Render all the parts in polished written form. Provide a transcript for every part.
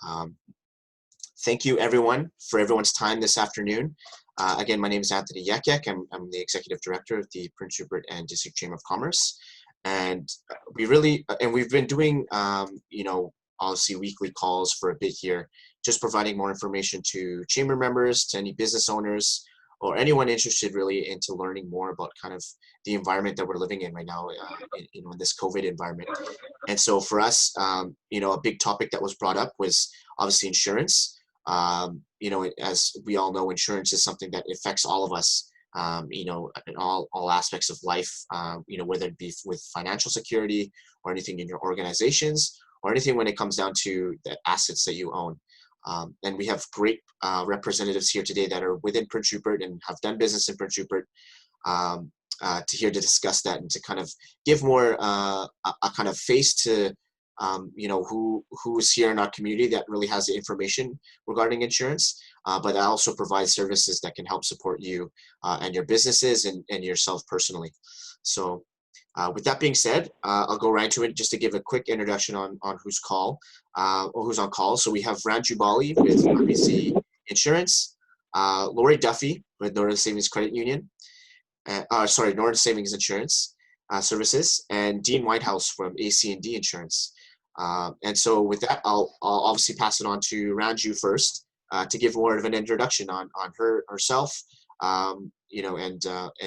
Um, Thank you, everyone, for everyone's time this afternoon. Again, my name is Anthony Yakyek. I'm the Executive Director of the Prince Rupert and District Chamber of Commerce. And we've been doing, obviously weekly calls for a bit here, just providing more information to chamber members, to any business owners, or anyone interested really into learning more about kind of the environment that we're living in right now, in this COVID environment. And so for us, a big topic that was brought up was obviously insurance. As we all know, insurance is something that affects all of us, in all aspects of life, whether it be with financial security or anything in your organizations or anything when it comes down to the assets that you own. And we have great representatives here today that are within Prince Rupert and have done business in Prince Rupert, to discuss that and to kind of give more a kind of face to who is here in our community that really has the information regarding insurance, but that also provides services that can help support you and your businesses and yourself personally. So with that being said, I'll go right to it just to give a quick introduction on who's on call. So we have Ranju Bali with RBC Insurance, Laurie Duffy with Northern Savings Credit Union, Northern Savings Insurance Services, and Dean Whitehouse from AC&D Insurance. And so with that, I'll obviously pass it on to Ranju first to give more of an introduction on herself, and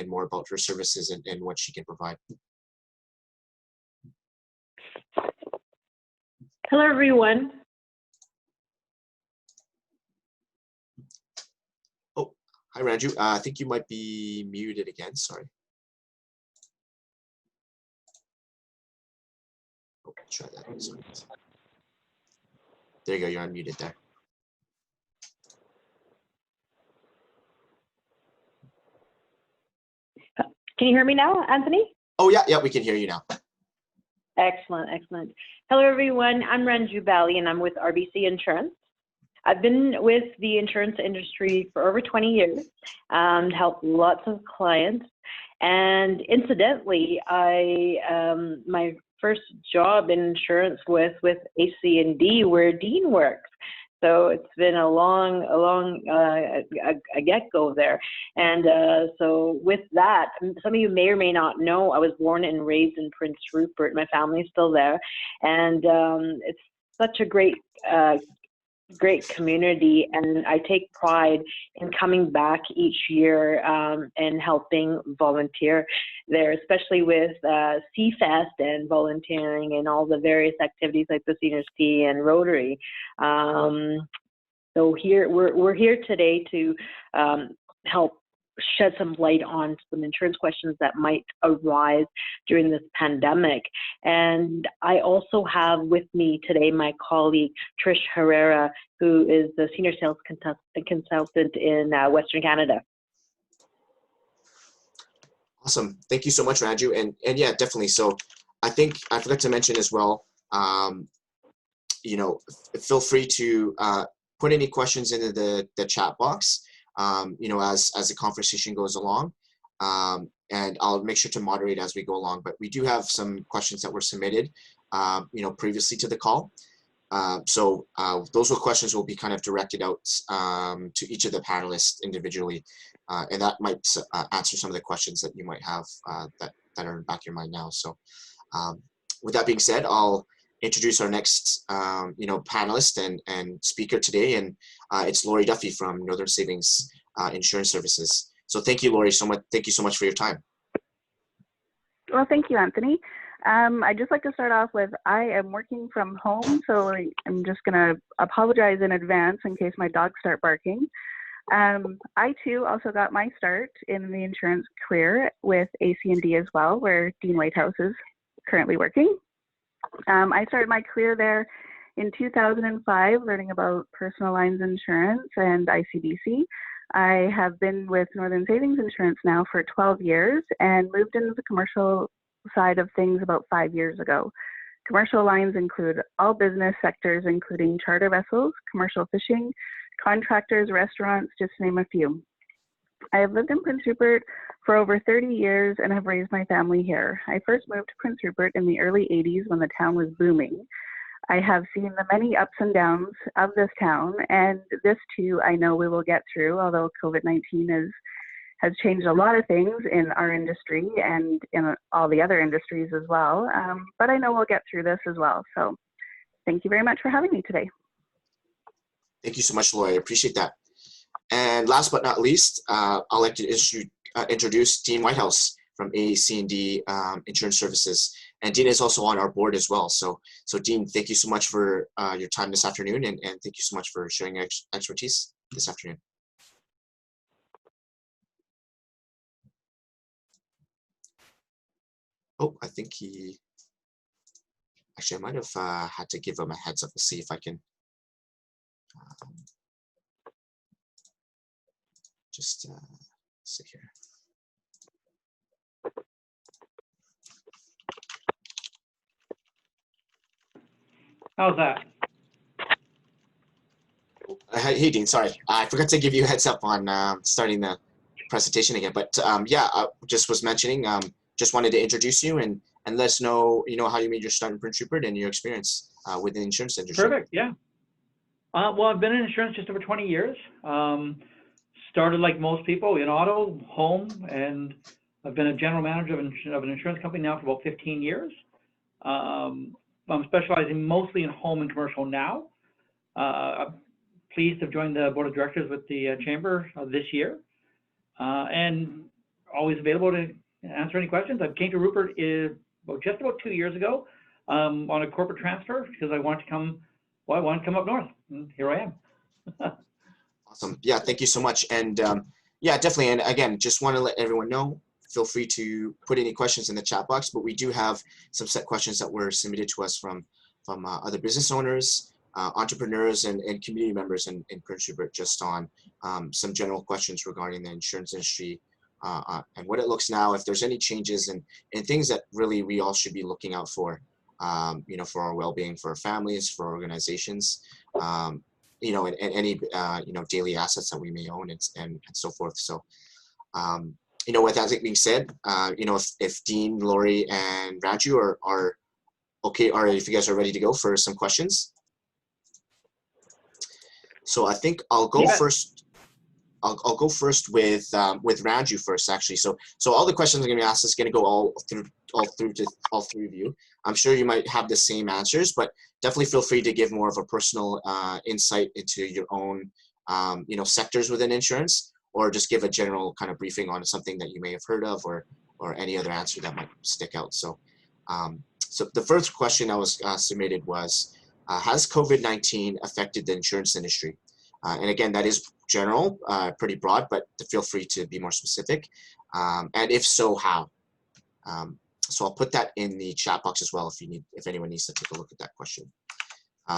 more about her services and what she can provide. Hello, everyone. Oh, hi, Ranju. I think you might be muted again. Sorry. Oh, try that. Sorry. There you go. You're unmuted there. Can you hear me now, Anthony? Oh, yeah, we can hear you now. Excellent, excellent. Hello, everyone. I'm Ranju Bali, and I'm with RBC Insurance. I've been with the insurance industry for over 20 years, helped lots of clients. And incidentally, my first job in insurance was with AC&D, where Dean works. So it's been a long get-go there. And so with that, some of you may or may not know, I was born and raised in Prince Rupert. My family's still there. And it's such a great community, and I take pride in coming back each year and helping volunteer there, especially with CFest and volunteering and all the various activities like the Seniors Tea and Rotary. So here we're here today to help shed some light on some insurance questions that might arise during this pandemic. And I also have with me today my colleague, Trish Herrera, who is the Senior Sales Consultant in Western Canada. Awesome. Thank you so much, Ranju. And yeah, definitely. So I think I forgot to mention as well, feel free to put any questions into the chat box. As the conversation goes along, and I'll make sure to moderate as we go along. But we do have some questions that were submitted, previously to the call. So those questions will be kind of directed out to each of the panelists individually, and that might answer some of the questions that you might have that are in the back of your mind now. So with that being said, I'll introduce our next panelist and speaker today, and it's Laurie Duffy from Northern Savings Insurance Services. So thank you, Laurie, so much. Thank you so much for your time. Well, thank you, Anthony. I'd just like to start off with, I am working from home, so I'm just going to apologize in advance in case my dogs start barking. I too also got my start in the insurance career with AC&D as well, where Dean Whitehouse is currently working. I started my career there in 2005, learning about personal lines insurance and ICBC. I have been with Northern Savings Insurance now for 12 years and moved into the commercial side of things about 5 years ago. Commercial lines include all business sectors, including charter vessels, commercial fishing, contractors, restaurants, just to name a few. I have lived in Prince Rupert for over 30 years and have raised my family here. I first moved to Prince Rupert in the early 80s when the town was booming. I have seen the many ups and downs of this town, and this too I know we will get through, although COVID-19 has changed a lot of things in our industry and in all the other industries as well. But I know we'll get through this as well. So thank you very much for having me today. Thank you so much, Laurie. I appreciate that. And last but not least, I'd like to introduce Dean Whitehouse from AC&D Insurance Services. And Dean is also on our board as well. So Dean, thank you so much for your time this afternoon, and thank you so much for sharing your expertise this afternoon. Oh, I think actually, I might have had to give him a heads up to see if I can just see here. How's that? Hey, Dean, sorry. I forgot to give you a heads up on starting the presentation again. But yeah, I just was mentioning, just wanted to introduce you and let us know, how you made your start in Prince Rupert and your experience with the insurance industry. Perfect, yeah. Well, I've been in insurance just over 20 years. Started like most people in auto, home, and I've been a general manager of an insurance company now for about 15 years. I'm specializing mostly in home and commercial now. I'm pleased to have joined the board of directors with the chamber this year, and always available to answer any questions. I came to Rupert just about 2 years ago on a corporate transfer because I wanted to come up north, and here I am. Awesome. Yeah, thank you so much. And yeah, definitely. And again, just want to let everyone know, feel free to put any questions in the chat box, but we do have some set questions that were submitted to us from other business owners, entrepreneurs, and community members in Prince Rupert, just on some general questions regarding the insurance industry and what it looks now, if there's any changes and things that really we all should be looking out for, for our well-being, for our families, for our organizations, and any, daily assets that we may own and so forth. So, with that being said, if Dean, Laurie, and Ranju are okay, or if you guys are ready to go for some questions. So I think I'll go first. I'll go first with Ranju first, actually. So all the questions I'm going to ask is going to go all through to all three of you. I'm sure you might have the same answers, but definitely feel free to give more of a personal insight into your own, sectors within insurance, or just give a general kind of briefing on something that you may have heard of, or any other answer that might stick out. So, so the first question I was submitted was, has COVID-19 affected the insurance industry? And again, that is general, pretty broad, but feel free to be more specific. And if so, how? So I'll put that in the chat box as well if anyone needs to take a look at that question.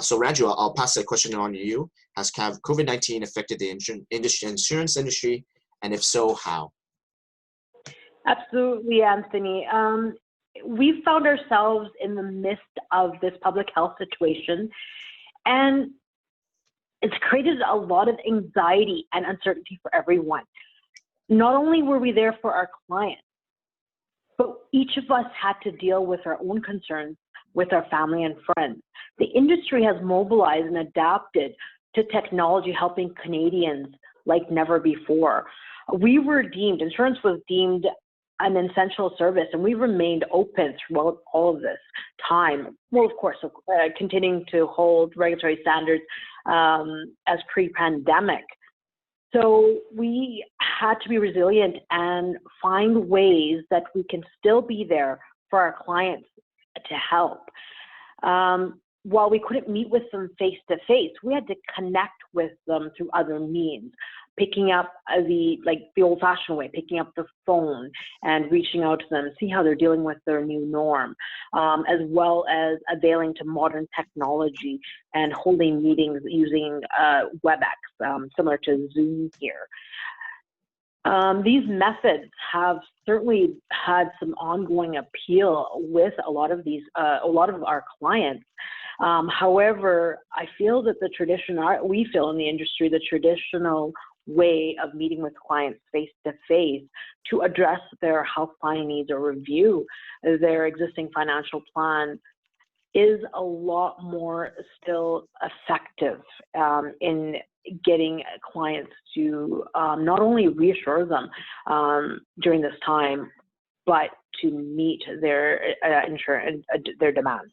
So Ranju, I'll pass that question on to you. Has COVID-19 affected the insurance industry, and if so, how? Absolutely, Anthony. We found ourselves in the midst of this public health situation, and it's created a lot of anxiety and uncertainty for everyone. Not only were we there for our clients, but each of us had to deal with our own concerns with our family and friends. The industry has mobilized and adapted to technology, helping Canadians like never before. Insurance was deemed an essential service, and we remained open throughout all of this time. Well, of course, continuing to hold regulatory standards as pre-pandemic. So we had to be resilient and find ways that we can still be there for our clients to help. While we couldn't meet with them face to face, we had to connect with them through other means, picking up the old-fashioned way, picking up the phone and reaching out to them, see how they're dealing with their new norm, as well as availing to modern technology and holding meetings using WebEx, similar to Zoom here. These methods have certainly had some ongoing appeal with a lot of our clients. However, I feel that we feel in the industry, the traditional way of meeting with clients face to face to address their health planning needs or review their existing financial plan is a lot more still effective in getting clients to not only reassure them during this time, but to meet their insurance, their demands.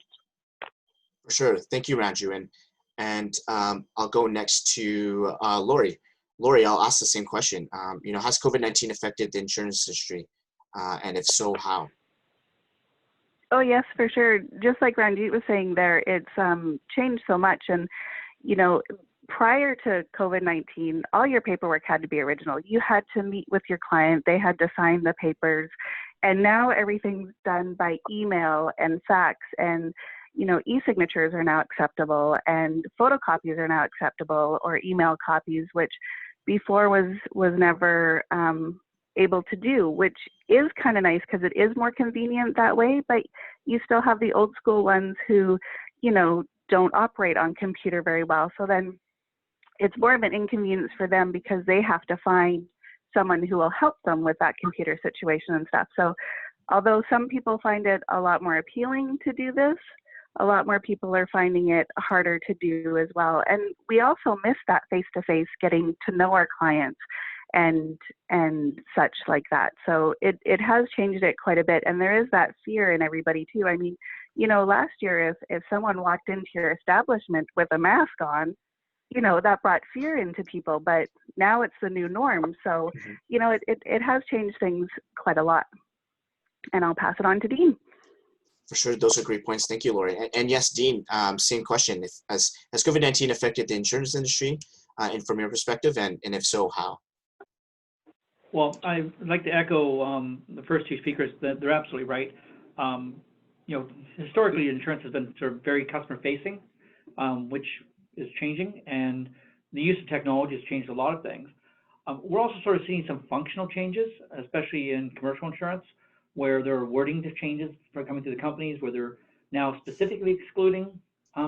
For sure. Thank you, Ranju. And I'll go next to Laurie. Laurie, I'll ask the same question. Has COVID-19 affected the insurance industry? And if so, how? Oh, yes, for sure. Just like Ranjit was saying there, it's changed so much. And, prior to COVID-19, all your paperwork had to be original. You had to meet with your client. They had to sign the papers. And now everything's done by email and fax. And, e-signatures are now acceptable, and photocopies are now acceptable, or email copies, which before was never able to do, which is kind of nice because it is more convenient that way. But you still have the old school ones who, don't operate on computer very well. So then it's more of an inconvenience for them because they have to find someone who will help them with that computer situation and stuff. So although some people find it a lot more appealing to do this, a lot more people are finding it harder to do as well. And we also miss that face-to-face, getting to know our clients and such like that. So it has changed it quite a bit. And there is that fear in everybody too. I mean, last year, if someone walked into your establishment with a mask on, that brought fear into people, but now it's the new norm. So, it has changed things quite a lot. And I'll pass it on to Dean. For sure, those are great points. Thank you, Laurie. And yes, Dean, same question. Has COVID-19 affected the insurance industry, and from your perspective, and if so, how? Well, I'd like to echo the first two speakers. That they're absolutely right. Historically, insurance has been sort of very customer-facing, which is changing, and the use of technology has changed a lot of things. We're also sort of seeing some functional changes, especially in commercial insurance, where there are wording changes for coming through the companies, where they're now specifically excluding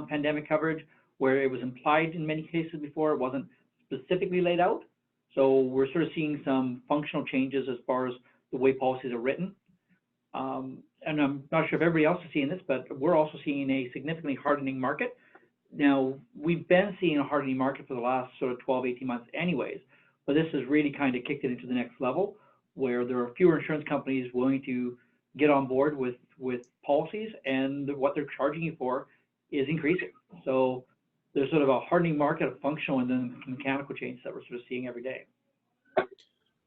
pandemic coverage, where it was implied in many cases before, it wasn't specifically laid out. So we're sort of seeing some functional changes as far as the way policies are written. And I'm not sure if everybody else is seeing this, but we're also seeing a significantly hardening market. Now, we've been seeing a hardening market for the last sort of 12, 18 months anyways, but this has really kind of kicked it into the next level, where there are fewer insurance companies willing to get on board with policies, and what they're charging you for is increasing. So there's sort of a hardening market of functional and then mechanical change that we're sort of seeing every day.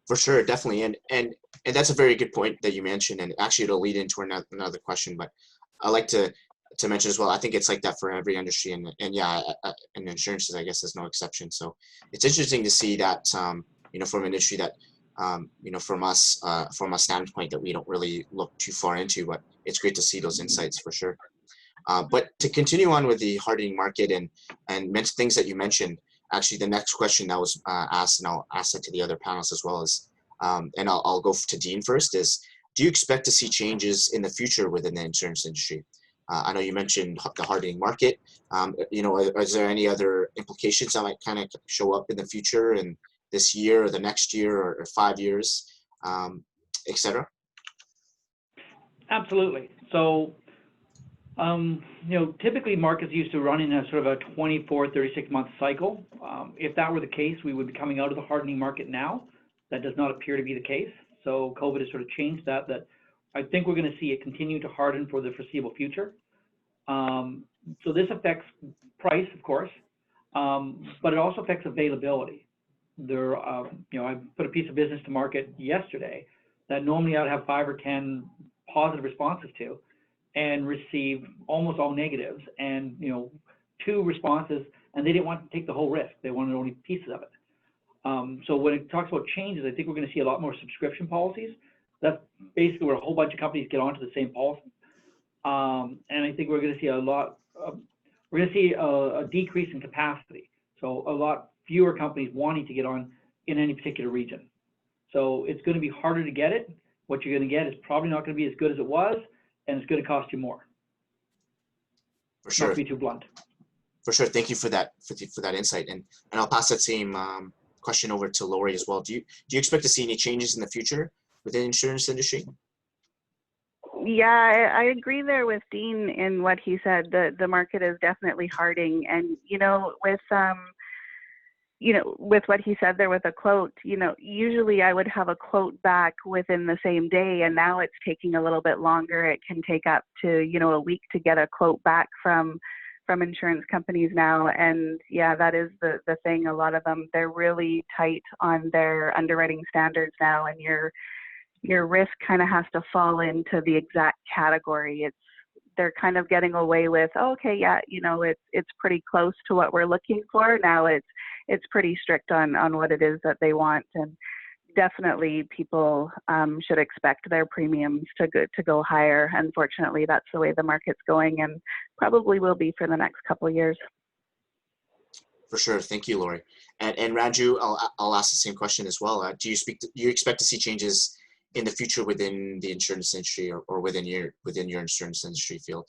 For sure, definitely. And that's a very good point that you mentioned, and actually it'll lead into another question, but I like to mention as well, I think it's like that for every industry, and yeah, and insurance, I guess, is no exception. So it's interesting to see that, from an industry that, from a standpoint that we don't really look too far into, but it's great to see those insights for sure. But to continue on with the hardening market and things that you mentioned, actually the next question that was asked, and I'll ask it to the other panelists as well as, and I'll go to Dean first, is do you expect to see changes in the future within the insurance industry? I know you mentioned the hardening market. Is there any other implications that might kind of show up in the future, and this year or the next year or 5 years, et cetera? Absolutely. So, typically markets used to run in a sort of a 24, 36-month cycle. If that were the case, we would be coming out of the hardening market now. That does not appear to be the case. So COVID has sort of changed that I think we're going to see it continue to harden for the foreseeable future. So this affects price, of course, but it also affects availability. I put a piece of business to market yesterday that normally I'd have 5 or 10 positive responses to, and receive almost all negatives, and 2 responses, and they didn't want to take the whole risk. They wanted only pieces of it. So when it talks about changes, I think we're going to see a lot more subscription policies. That's basically where a whole bunch of companies get onto the same policy. And I think we're going to see a decrease in capacity. So a lot fewer companies wanting to get on in any particular region. So it's going to be harder to get it. What you're going to get is probably not going to be as good as it was, and it's going to cost you more. For sure. Not to be too blunt. For sure. Thank you for that insight. And I'll pass that same question over to Laurie as well. Do you expect to see any changes in the future within the insurance industry? Yeah, I agree there with Dean in what he said. The market is definitely hardening, and with what he said there with a quote, usually I would have a quote back within the same day, and now it's taking a little bit longer. It can take up to, a week to get a quote back from insurance companies now. And yeah, that is the thing. A lot of them, they're really tight on their underwriting standards now, and your risk kind of has to fall into the exact category. They're kind of getting away with, oh, okay, yeah, it's pretty close to what we're looking for. Now it's pretty strict on what it is that they want, and definitely people should expect their premiums to go higher. Unfortunately, that's the way the market's going, and probably will be for the next couple of years. For sure. Thank you, Laurie. And Ranju, I'll ask the same question as well. Do you expect to see changes in the future within the insurance industry or within your insurance industry field?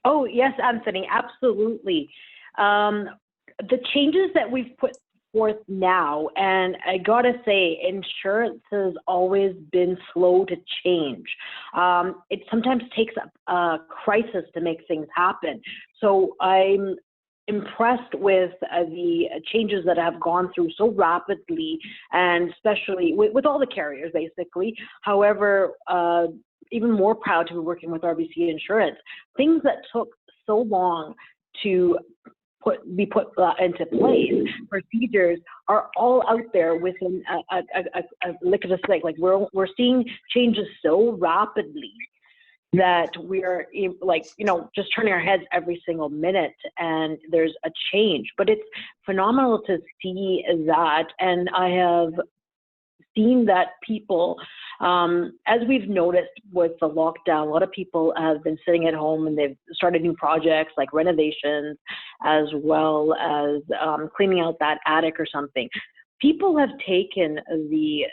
Oh, yes, Anthony, absolutely. The changes that we've put forth now, and I gotta say, insurance has always been slow to change. It sometimes takes a crisis to make things happen. So I'm impressed with the changes that have gone through so rapidly, and especially with all the carriers, basically. However, even more proud to be working with RBC Insurance. Things that took so long to be put into place, procedures are all out there within a lick of a stick. Like we're seeing changes so rapidly that we are just turning our heads every single minute, and there's a change. But it's phenomenal to see that, and I have seen that people, as we've noticed with the lockdown, a lot of people have been sitting at home and they've started new projects like renovations, as well as cleaning out that attic or something. People have taken the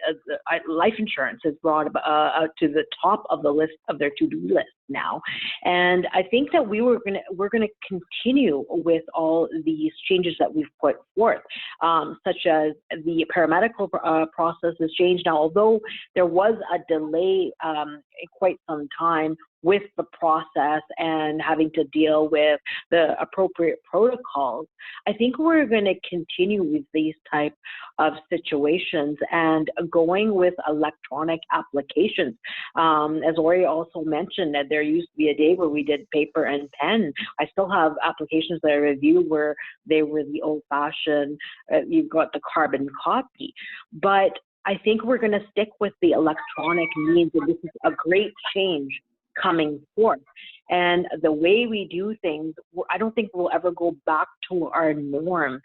life insurance is brought out to the top of the list of their to-do list now, and I think that we're gonna continue with all these changes that we've put forth, such as the paramedical process has changed now. Although there was a delay quite some time with the process and having to deal with the appropriate protocols, I think we're going to continue with these type of situations and going with electronic applications. As Laurie also mentioned, that there used to be a day where we did paper and pen. I still have applications that I review where they were the old-fashioned, you've got the carbon copy. But I think we're going to stick with the electronic means, and this is a great change coming forth. And the way we do things, I don't think we'll ever go back to our norm.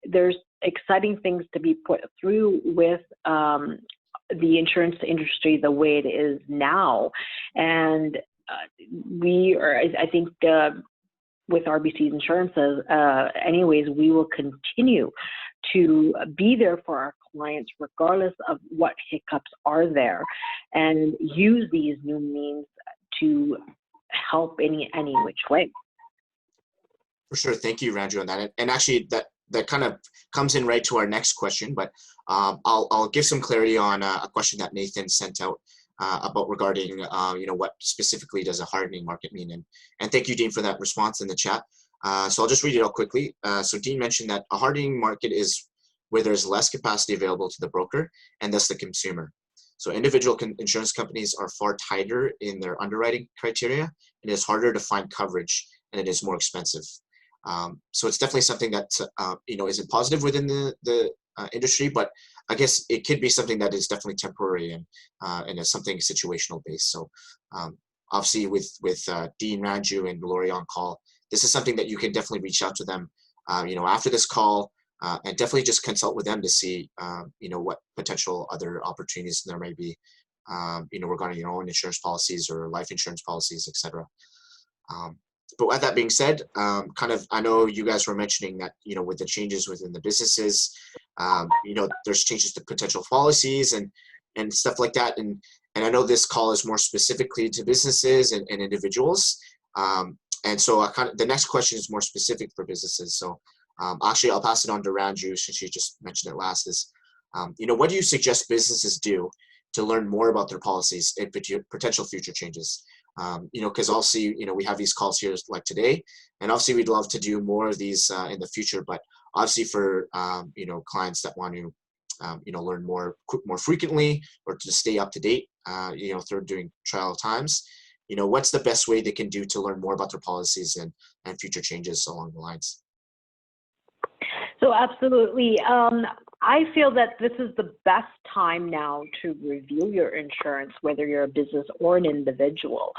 There's exciting things to be put through with the insurance industry the way it is now. And I think with RBC's insurances, anyways, we will continue to be there for our clients regardless of what hiccups are there, and use these new means to help any which way. For sure. Thank you, Ranju, on that. And actually, that kind of comes in right to our next question, but I'll give some clarity on a question that Nathan sent out about regarding, what specifically does a hardening market mean? And thank you, Dean, for that response in the chat. So I'll just read it out quickly. So Dean mentioned that a hardening market is where there's less capacity available to the broker and thus the consumer. So individual insurance companies are far tighter in their underwriting criteria, and it is harder to find coverage, and it is more expensive. So it's definitely something that isn't positive within the industry, but I guess it could be something that is definitely temporary and is something situational based. So obviously with Dean, Ranju, and Laurie on call, this is something that you can definitely reach out to them, after this call, and definitely just consult with them to see, what potential other opportunities there may be, regarding your own insurance policies or life insurance policies, etc. But with that being said, I know you guys were mentioning that, with the changes within the businesses, there's changes to potential policies and stuff like that. And I know this call is more specifically to businesses and individuals. And so the next question is more specific for businesses. So actually, I'll pass it on to Ranju since she just mentioned it last. Is what do you suggest businesses do to learn more about their policies and potential future changes. Because obviously, we have these calls here like today, and obviously we'd love to do more of these in the future, but obviously for, clients that want to, learn more frequently or to stay up to date, through doing trial times, what's the best way they can do to learn more about their policies and future changes along the lines? So absolutely. I feel that this is the best time now to review your insurance, whether you're a business or an individual.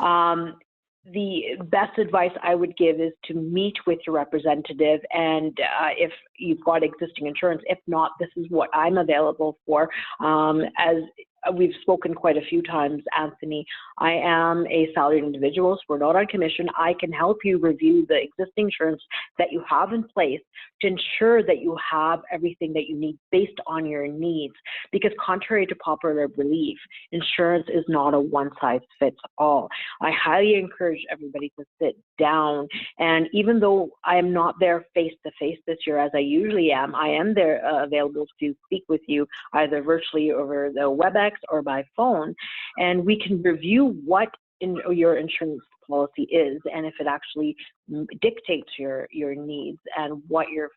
The best advice I would give is to meet with your representative, and if you've got existing insurance, if not, this is what I'm available for. As we've spoken quite a few times, Anthony, I am a salaried individual, so we're not on commission. I can help you review the existing insurance that you have in place to ensure that you have everything that you need based on your needs. Because contrary to popular belief, insurance is not a one-size-fits-all. I highly encourage everybody to sit down, and even though I am not there face-to-face this year as I usually am, I am there available to speak with you either virtually over the WebEx or by phone, and we can review what your insurance policy is and if it actually dictates your needs and what your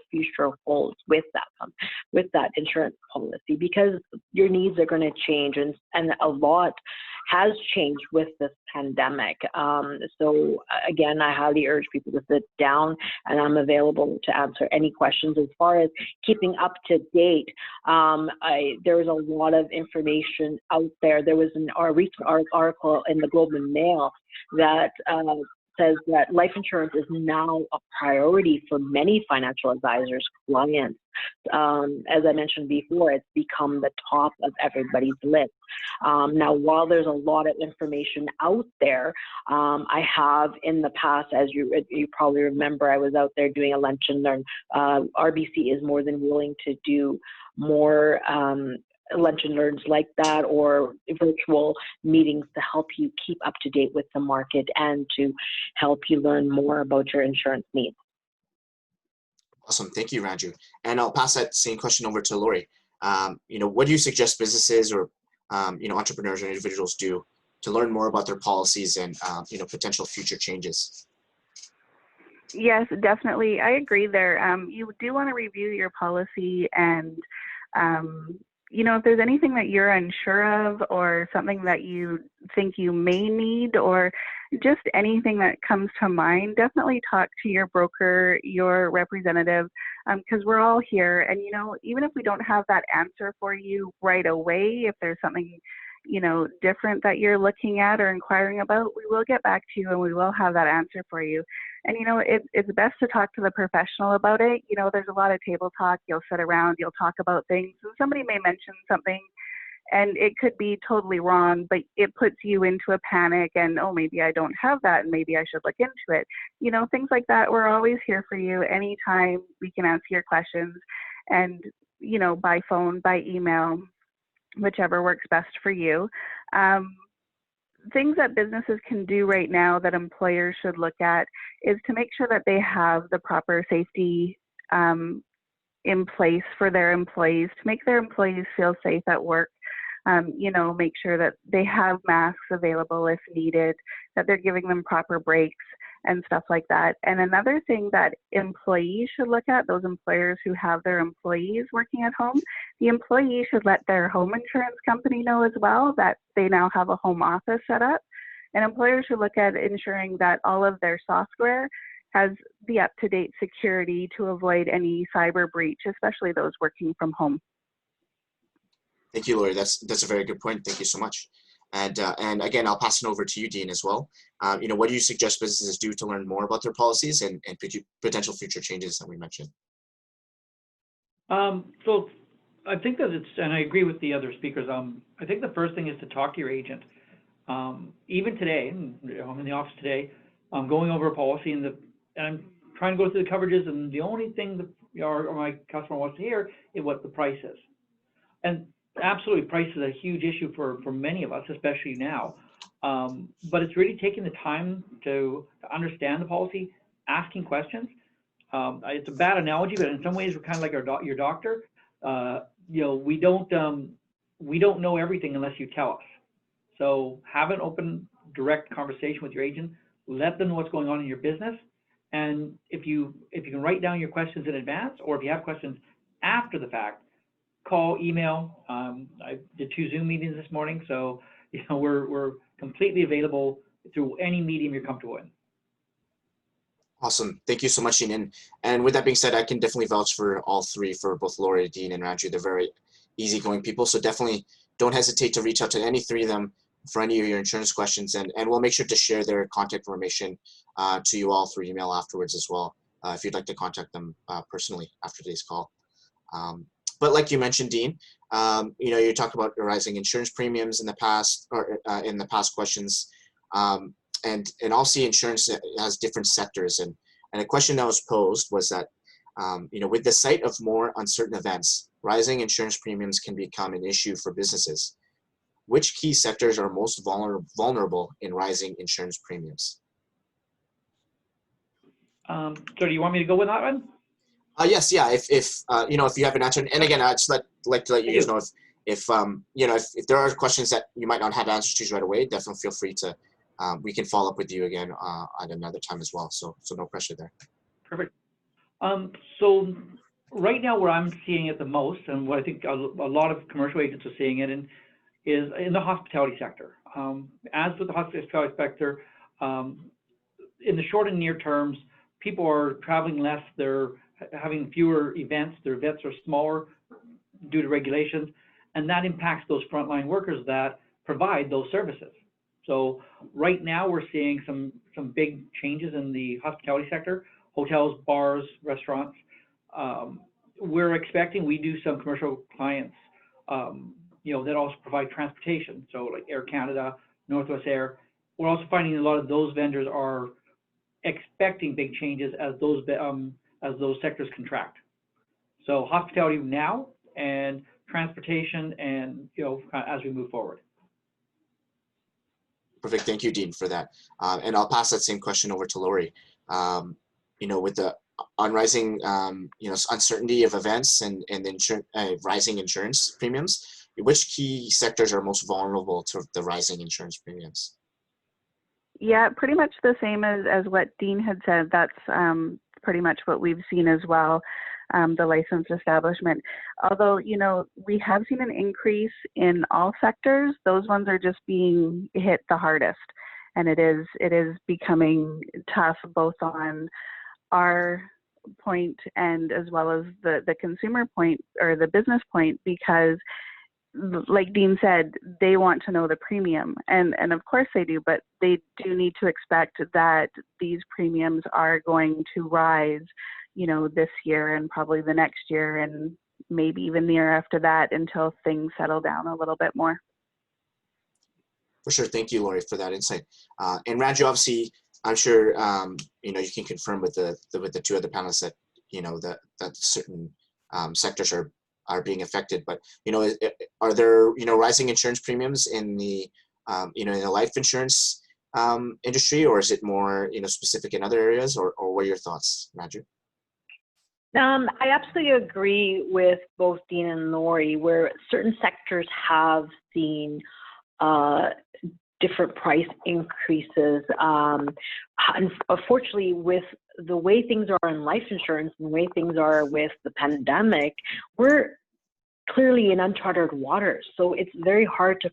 future holds with that insurance policy, because your needs are going to change, and a lot has changed with this pandemic. So again, I highly urge people to sit down, and I'm available to answer any questions. As far as keeping up to date, there was a lot of information out there. There was a recent article in the Globe and Mail that says that life insurance is now a priority for many financial advisors' clients. As I mentioned before, it's become the top of everybody's list. Now, while there's a lot of information out there, I have in the past, as you probably remember, I was out there doing a lunch and learn. RBC is more than willing to do more lunch and learns like that, or virtual meetings to help you keep up to date with the market and to help you learn more about your insurance needs. Awesome. Thank you, Ranju. And I'll pass that same question over to Laurie. What do you suggest businesses or, entrepreneurs or individuals do to learn more about their policies and, potential future changes? Yes, definitely. I agree there. You do want to review your policy, and if there's anything that you're unsure of or something that you think you may need, or just anything that comes to mind, definitely talk to your broker, your representative, because we're all here. And, even if we don't have that answer for you right away, if there's something, different that you're looking at or inquiring about, we will get back to you and we will have that answer for you. And, it's best to talk to the professional about it. There's a lot of table talk. You'll sit around, you'll talk about things, and somebody may mention something and it could be totally wrong, but it puts you into a panic and, oh, maybe I don't have that and maybe I should look into it. Things like that. We're always here for you. Anytime we can answer your questions, and, by phone, by email, whichever works best for you. Things that businesses can do right now that employers should look at is to make sure that they have the proper safety in place for their employees, to make their employees feel safe at work. Make sure that they have masks available if needed, that they're giving them proper breaks and stuff like that. And another thing that employees should look at, those employers who have their employees working at home, the employee should let their home insurance company know as well that they now have a home office set up. And employers should look at ensuring that all of their software has the up-to-date security to avoid any cyber breach, especially those working from home. Thank you, Laurie. That's a very good point. Thank you so much. And again, I'll pass it over to you, Dean, as well. What do you suggest businesses do to learn more about their policies and potential future changes that we mentioned? So I think that and I agree with the other speakers. I think the first thing is to talk to your agent. Even today, I'm in the office today, I'm going over a policy and I'm trying to go through the coverages, and the only thing that my customer wants to hear is what the price is. And absolutely, price is a huge issue for many of us, especially now. But it's really taking the time to understand the policy, asking questions. It's a bad analogy, but in some ways we're kind of like your doctor. We don't we don't know everything unless you tell us. So have an open, direct conversation with your agent. Let them know what's going on in your business. And if you can write down your questions in advance, or if you have questions after the fact, call, email. I did 2 Zoom meetings this morning, so we're completely available through any medium you're comfortable in. Awesome. Thank you so much, Dean. And with that being said, I can definitely vouch for all 3, for both Laurie, Dean, and Ranju. They're very easygoing people. So definitely don't hesitate to reach out to any 3 of them for any of your insurance questions. And we'll make sure to share their contact information to you all through email afterwards as well, if you'd like to contact them personally after today's call. But like you mentioned, Dean, you talked about rising insurance premiums in the past, or in the past questions. And also insurance has different sectors. And a question that was posed was that, with the sight of more uncertain events, rising insurance premiums can become an issue for businesses. Which key sectors are most vulnerable in rising insurance premiums? So do you want me to go with that one? Yes, yeah. If you have an answer, and again, I'd just like to let you guys know if there are questions that you might not have answers to right away, definitely feel free to. We can follow up with you again at another time as well. So no pressure there. Perfect. So right now, where I'm seeing it the most, and what I think a lot of commercial agents are seeing it in, is in the hospitality sector. As with the hospitality sector, in the short and near terms, people are traveling less. They're having fewer events. Their events are smaller due to regulations, and that impacts those frontline workers that provide those services. So right now we're seeing some big changes in the hospitality sector, hotels, bars, restaurants. We do some commercial clients, that also provide transportation. So like Air Canada, Northwest Air. We're also finding a lot of those vendors are expecting big changes as those sectors contract. So hospitality now, and transportation, and as we move forward. Perfect. Thank you, Dean, for that. And I'll pass that same question over to Laurie. With the rising, uncertainty of events and rising insurance premiums, which key sectors are most vulnerable to the rising insurance premiums? Yeah, pretty much the same as what Dean had said. That's pretty much what we've seen as well, the licensed establishment. Although, we have seen an increase in all sectors. Those ones are just being hit the hardest. And it is becoming tough both on our point and as well as the consumer point or the business point, because like Dean said, they want to know the premium, and of course they do, but they do need to expect that these premiums are going to rise, this year and probably the next year and maybe even the year after that until things settle down a little bit more. For sure. Thank you, Laurie, for that insight. And Ranju, obviously, I'm sure you can confirm with the 2 other panelists that that certain sectors are being affected. But are there rising insurance premiums in the in the life insurance industry, or is it more specific in other areas, or what are your thoughts, Ranju? I absolutely agree with both Dean and Laurie, where certain sectors have seen different price increases. Unfortunately, with the way things are in life insurance and the way things are with the pandemic, we're clearly in uncharted waters. So it's very hard to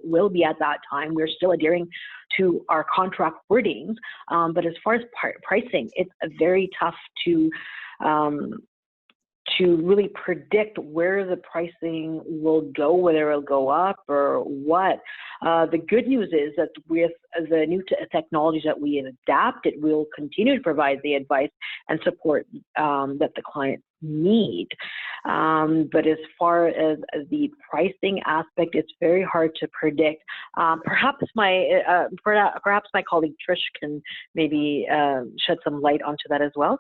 will be at that time. We're still adhering to our contract wordings, but as far as pricing, it's very tough to really predict where the pricing will go, whether it'll go up or what. The good news is that with the new technologies that we have adapted, we'll continue to provide the advice and support that the clients need. But as far as the pricing aspect, it's very hard to predict. Perhaps my colleague Trish can maybe shed some light onto that as well.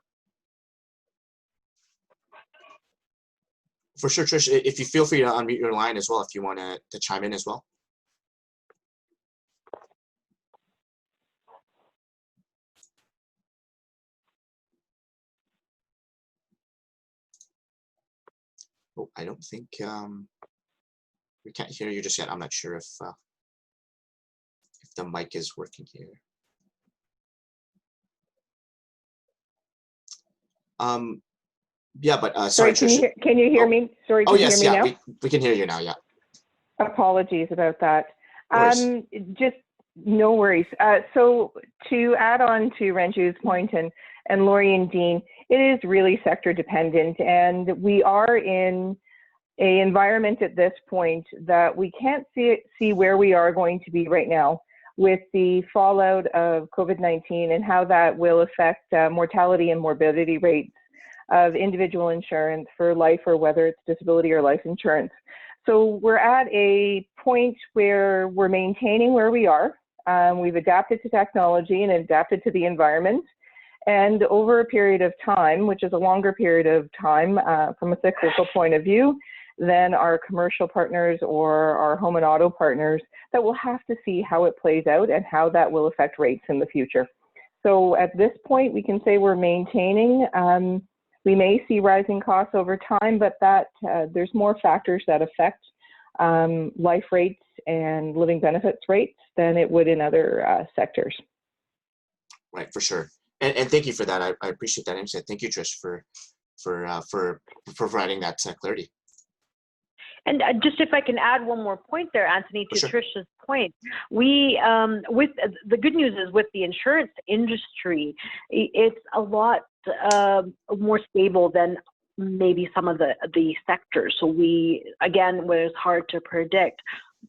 For sure, Trish, if you feel free to unmute your line as well, if you want to chime in as well. Oh, I don't think we can't hear you just yet. I'm not sure if the mic is working here. Yeah, but sorry, Tricia. Can you hear me? Sorry, Oh, can yes, you hear me yeah, now? we can hear you now, yeah. Apologies about that. No worries. Just no worries. So to add on to Ranju's point and Laurie and Dean, it is really sector dependent, and we are in an environment at this point that we can't see where we are going to be right now with the fallout of COVID-19 and how that will affect mortality and morbidity rates of individual insurance for life, or whether it's disability or life insurance. So we're at a point where we're maintaining where we are. We've adapted to technology and adapted to the environment. And over a period of time, which is a longer period of time from a cyclical point of view than our commercial partners or our home and auto partners, that we'll have to see how it plays out and how that will affect rates in the future. So at this point, we can say we're maintaining. We may see rising costs over time, but that there's more factors that affect life rates and living benefits rates than it would in other sectors. Right, for sure. And thank you for that. I appreciate that insight. Thank you, Trish, for providing that clarity. And just if I can add one more point there, Anthony, to Sure. Trish's point, we with the good news is with the insurance industry, it's a lot more stable than maybe some of the sectors. So we, again, where it's hard to predict.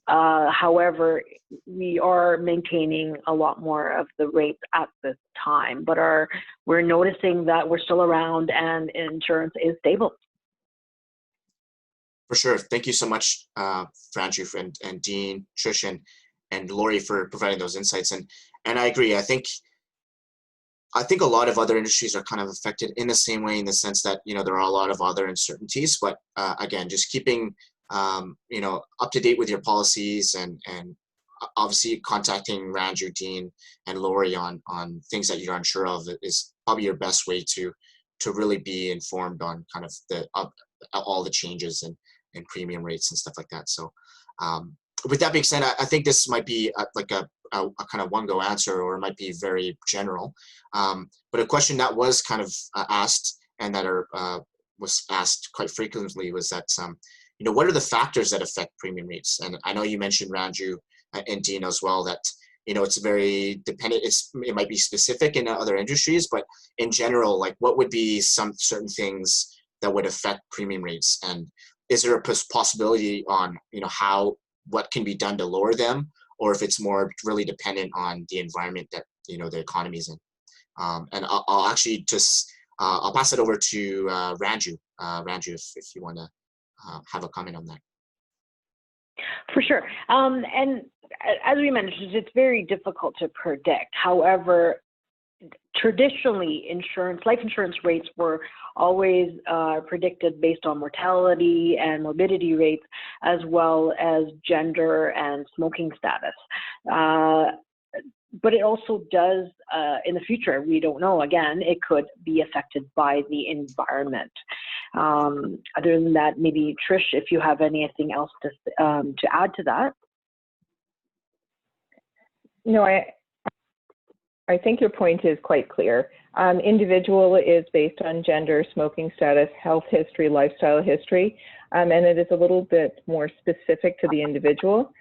However, we are maintaining a lot more of the rates at this time, but we're noticing that we're still around and insurance is stable. For sure. Thank you so much, Ranju and Dean, Trish, and Laurie for providing those insights. And I agree. I think a lot of other industries are kind of affected in the same way, in the sense that, you know, there are a lot of other uncertainties. But again, just keeping you know, up to date with your policies, and obviously contacting Ranju, Dean, and Laurie on things that you're unsure of is probably your best way to really be informed on kind of all the changes and premium rates and stuff like that. So with that being said, I think this might be like a kind of one-go answer, or it might be very general. But a question that was kind of asked, and that was asked quite frequently, was that you know, what are the factors that affect premium rates? And I know you mentioned, Ranju and Dean as well, that, you know, it's very dependent. It might be specific in other industries, but in general, like, what would be some certain things that would affect premium rates? And is there a possibility on, you know, what can be done to lower them, or if it's more really dependent on the environment that, you know, the economy is in? And I'll actually just I'll pass it over to Ranju. Ranju, if you want to have a comment on that. For sure. And as we mentioned, it's very difficult to predict. However, traditionally, life insurance rates were always predicted based on mortality and morbidity rates, as well as gender and smoking status. But it also does, in the future, we don't know, again, it could be affected by the environment. Other than that, maybe Trish, if you have anything else to add to that. No, I think your point is quite clear. Individual is based on gender, smoking status, health history, lifestyle history, and it is a little bit more specific to the individual.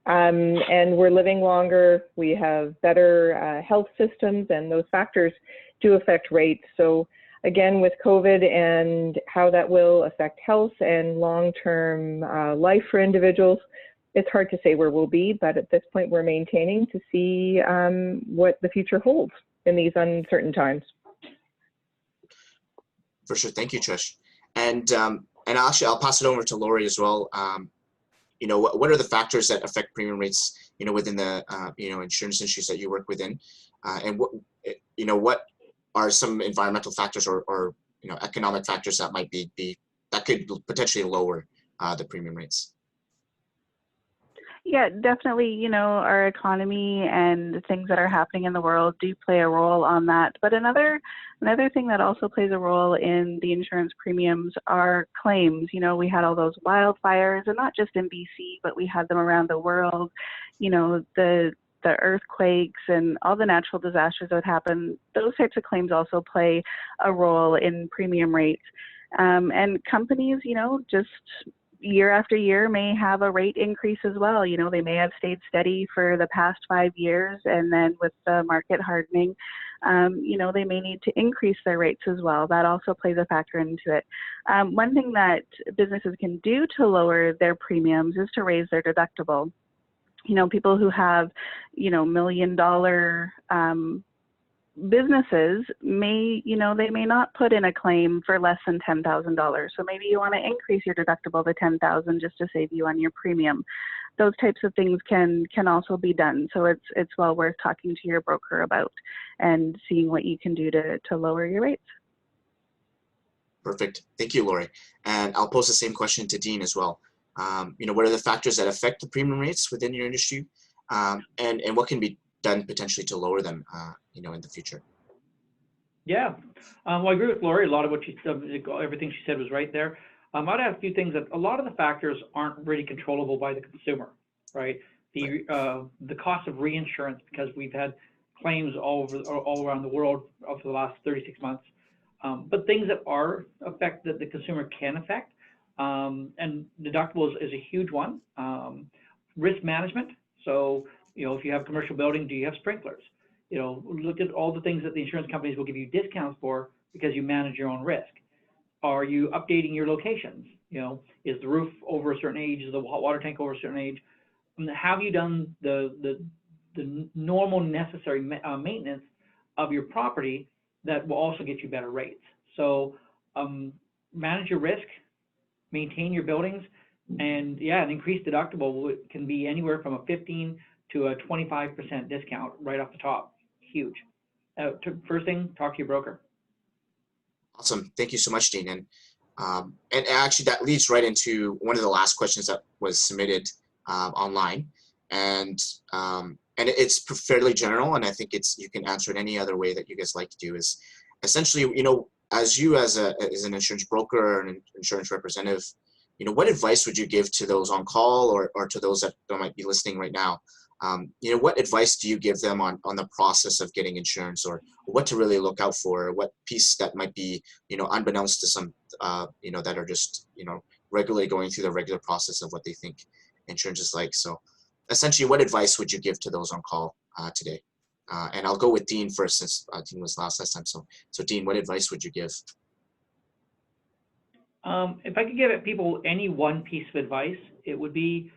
And we're living longer, we have better health systems, and those factors do affect rates. So again, with COVID and how that will affect health and long-term life for individuals, it's hard to say where we'll be, but at this point we're maintaining to see what the future holds in these uncertain times. For sure. Thank you, Trish. And actually, I'll pass it over to Laurie as well. You know, what are the factors that affect premium rates, you know, within the, you know, insurance industries that you work within? And what are some environmental factors or you know, economic factors that might be that could potentially lower the premium rates? Yeah, definitely, our economy and things that are happening in the world do play a role on that. But another thing that also plays a role in the insurance premiums are claims. We had all those wildfires, and not just in BC, but we had them around the world. The earthquakes and all the natural disasters that happen, those types of claims also play a role in premium rates. And companies, just year after year may have a rate increase as well. They may have stayed steady for the past 5 years, and then with the market hardening, they may need to increase their rates as well. That also plays a factor into it. One thing that businesses can do to lower their premiums is to raise their deductible. People who have, $1 million businesses may, they may not put in a claim for less than $10,000. So maybe you want to increase your deductible to $10,000 just to save you on your premium. Those types of things can also be done. So it's well worth talking to your broker about and seeing what you can do to lower your rates. Perfect. Thank you, Laurie. And I'll pose the same question to Dean as well. What are the factors that affect the premium rates within your industry, and what can be done potentially to lower them, in the future? Yeah, well, I agree with Laurie. A lot of what everything she said was right there. I'd add a few things that a lot of the factors aren't really controllable by the consumer, right? The cost of reinsurance, because we've had claims all around the world for the last 36 months. But things that are that the consumer can affect, and deductibles is a huge one. Risk management. So, if you have commercial building, do you have sprinklers? Look at all the things that the insurance companies will give you discounts for because you manage your own risk. Are you updating your locations? Is the roof over a certain age? Is the hot water tank over a certain age? Have you done the normal necessary maintenance of your property that will also get you better rates? So manage your risk, maintain your buildings, and an increased deductible can be anywhere from a 15 to a 25% discount right off the top. Huge. First thing, talk to your broker. Awesome. Thank you so much, Dean. And actually, that leads right into one of the last questions that was submitted online, and it's fairly general, and I think you can answer it any other way that you guys like to do. Is essentially, as you as an insurance broker or an insurance representative, what advice would you give to those on call or to those that might be listening right now? What advice do you give them on the process of getting insurance, or what to really look out for, or what piece that might be, unbeknownst to some, that are just, regularly going through the regular process of what they think insurance is like. So essentially, what advice would you give to those on call today? And I'll go with Dean first, since Dean was last time. So Dean, what advice would you give? If I could give people any one piece of advice, it would be,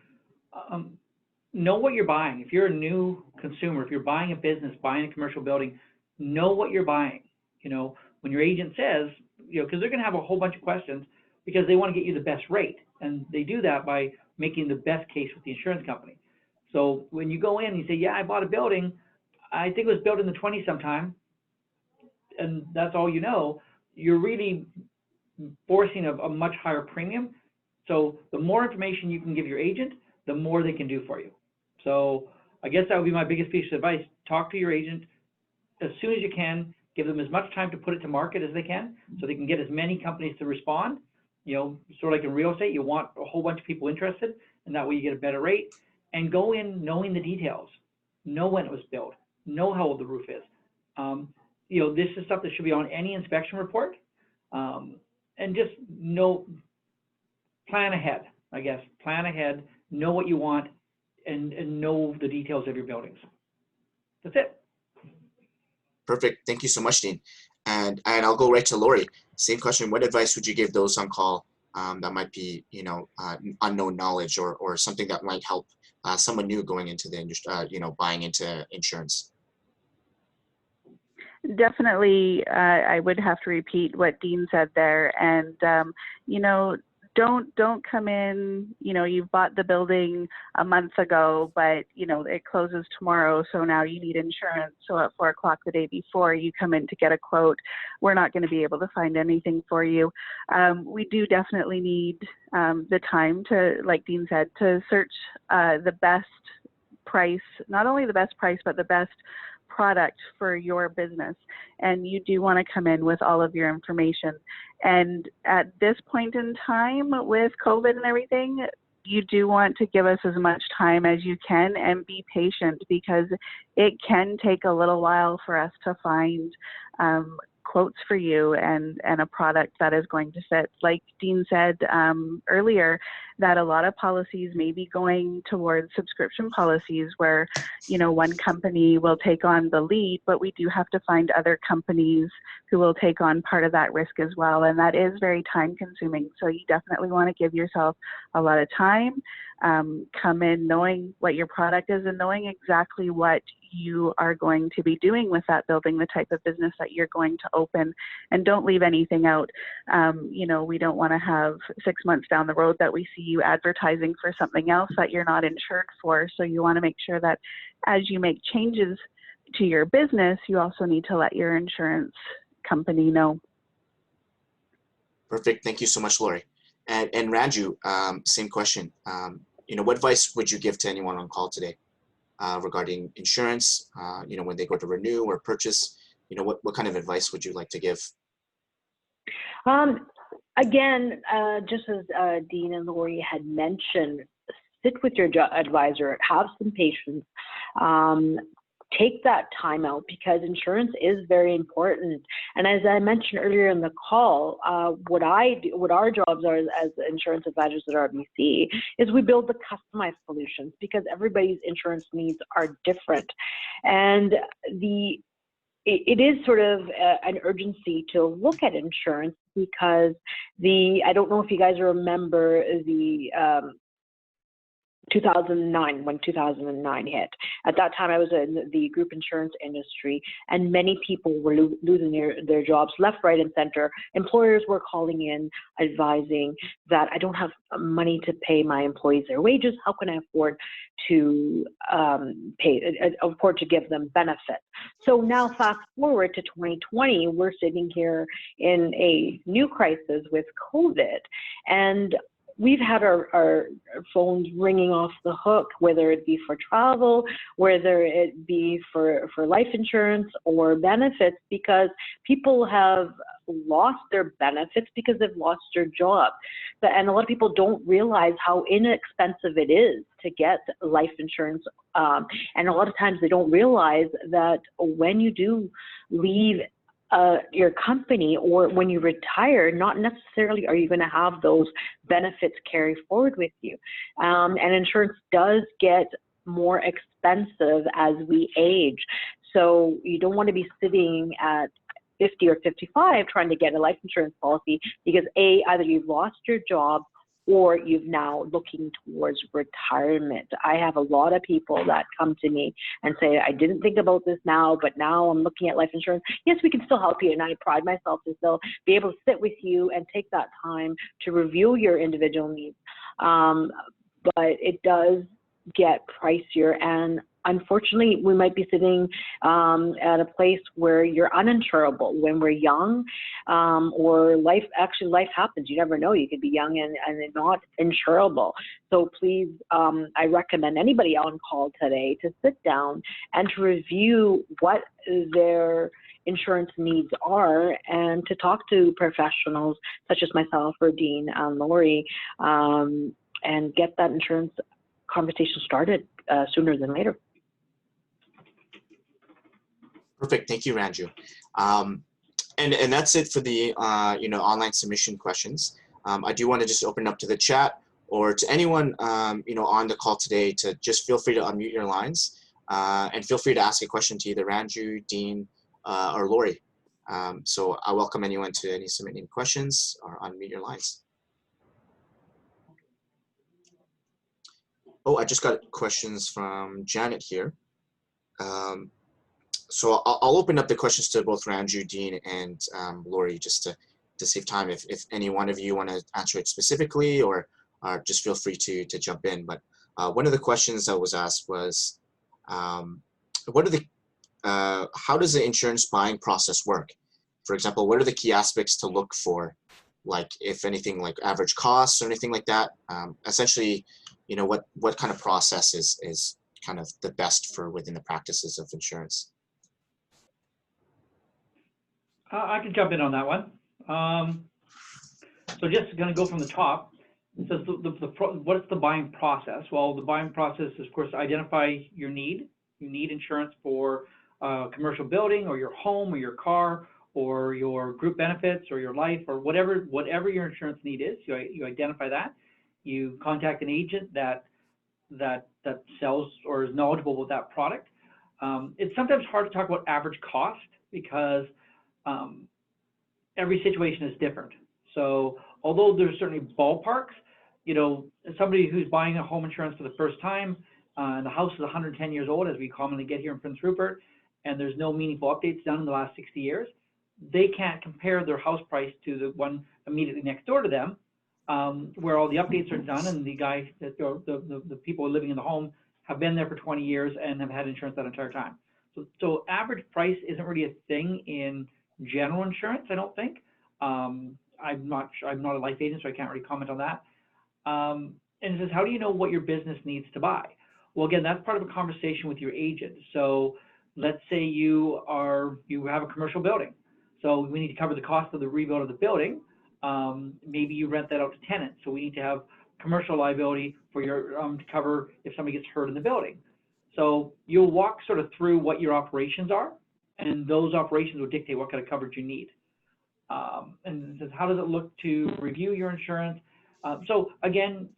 know what you're buying. If you're a new consumer, if you're buying a business, buying a commercial building, know what you're buying. When your agent says, because they're going to have a whole bunch of questions because they want to get you the best rate. And they do that by making the best case with the insurance company. So when you go in and you say, yeah, I bought a building, I think it was built in the 20s sometime, and that's all you're really forcing a much higher premium. So the more information you can give your agent, the more they can do for you. So I guess that would be my biggest piece of advice. Talk to your agent as soon as you can. Give them as much time to put it to market as they can, so they can get as many companies to respond. Sort of like in real estate, you want a whole bunch of people interested, and that way you get a better rate. And go in knowing the details. Know when it was built. Know how old the roof is. This is stuff that should be on any inspection report. And just plan ahead, I guess. Plan ahead, know what you want, and know the details of your buildings. That's it. Perfect. Thank you so much, Dean. And I'll go right to Laurie. Same question. What advice would you give those on call that might be, unknown knowledge or something that might help someone new going into the industry, buying into insurance? Definitely, I would have to repeat what Dean said there. And, don't come in, you know, you've bought the building a month ago, but, you know, it closes tomorrow, so now you need insurance. So at 4 o'clock the day before you come in to get a quote, we're not going to be able to find anything for you. We do definitely need the time to, like Dean said, to search the best price, not only the best price, but the best product for your business. And you do want to come in with all of your information. And at this point in time with COVID and everything, you do want to give us as much time as you can and be patient, because it can take a little while for us to find quotes for you and a product that is going to fit. Like Dean said earlier, that a lot of policies may be going towards subscription policies where, you know, one company will take on the lead, but we do have to find other companies who will take on part of that risk as well. And that is very time consuming. So you definitely want to give yourself a lot of time, come in knowing what your product is and knowing exactly what you are going to be doing with that building, the type of business that you're going to open, and don't leave anything out. You know, we don't want to have 6 months down the road that we see you advertising for something else that you're not insured for. So you want to make sure that as you make changes to your business, you also need to let your insurance company know. Perfect. Thank you so much, Laurie. And Ranju, same question. You know, what advice would you give to anyone on call today regarding insurance, you know, when they go to renew or purchase? You know, what kind of advice would you like to give? Again, just as Dean and Laurie had mentioned, sit with your advisor, have some patience, take that time out, because insurance is very important. And as I mentioned earlier in the call, what our jobs are as insurance advisors at RBC is we build the customized solutions, because everybody's insurance needs are different. And it is sort of an urgency to look at insurance, because I don't know if you guys remember the 2009, when 2009 hit. At that time, I was in the group insurance industry, and many people were losing their jobs left, right, and center. Employers were calling in, advising that I don't have money to pay my employees their wages. How can I afford to afford to give them benefits? So now, fast forward to 2020, we're sitting here in a new crisis with COVID, and we've had our phones ringing off the hook, whether it be for travel, whether it be for life insurance or benefits, because people have lost their benefits because they've lost their job. And a lot of people don't realize how inexpensive it is to get life insurance. And a lot of times they don't realize that when you do leave your company, or when you retire, not necessarily are you going to have those benefits carry forward with you. And insurance does get more expensive as we age. So you don't want to be sitting at 50 or 55 trying to get a life insurance policy, because either you've lost your job or you've now looking towards retirement. I have a lot of people that come to me and say, I didn't think about this now, but now I'm looking at life insurance. Yes, we can still help you, and I pride myself to still be able to sit with you and take that time to review your individual needs. But it does get pricier, and unfortunately, we might be sitting at a place where you're uninsurable when we're young, or life happens. You never know. You could be young and not insurable. So please, I recommend anybody on call today to sit down and to review what their insurance needs are, and to talk to professionals such as myself or Dean and Laurie, and get that insurance conversation started sooner than later. Perfect. Thank you, Ranju. And that's it for the you know, online submission questions. I do want to just open up to the chat, or to anyone you know, on the call today, to just feel free to unmute your lines, and feel free to ask a question to either Ranju, Dean, or Laurie. So I welcome anyone to submit any questions or unmute your lines. Oh, I just got questions from Janet here. So I'll open up the questions to both Ranju, Dean, and Laurie, just to to save time, if any one of you want to answer it specifically, or just feel free to jump in. But one of the questions that was asked was, what are the how does the insurance buying process work? For example, what are the key aspects to look for, like if anything, like average costs or anything like that? Essentially, you know, what kind of process is kind of the best for within the practices of insurance? I can jump in on that one. So just going to go from the top. So what is the buying process? Well, the buying process is, of course, identify your need. You need insurance for commercial building, or your home, or your car, or your group benefits, or your life, or whatever your insurance need is. You identify that. You contact an agent that sells or is knowledgeable about that product. It's sometimes hard to talk about average cost because every situation is different. So although there's certainly ballparks, you know, somebody who's buying a home insurance for the first time, and the house is 110 years old, as we commonly get here in Prince Rupert, and there's no meaningful updates done in the last 60 years, they can't compare their house price to the one immediately next door to them, where all the updates are done, and the people living in the home have been there for 20 years and have had insurance that entire time. So average price isn't really a thing in general insurance, I don't think. I'm not a life agent, so I can't really comment on that. And it says, how do you know what your business needs to buy? Well, again, that's part of a conversation with your agent. So let's say you have a commercial building. So we need to cover the cost of the rebuild of the building. Maybe you rent that out to tenants. So we need to have commercial liability for your to cover if somebody gets hurt in the building. So you'll walk sort of through what your operations are, and those operations will dictate what kind of coverage you need. And it says, how does it look to review your insurance? So again,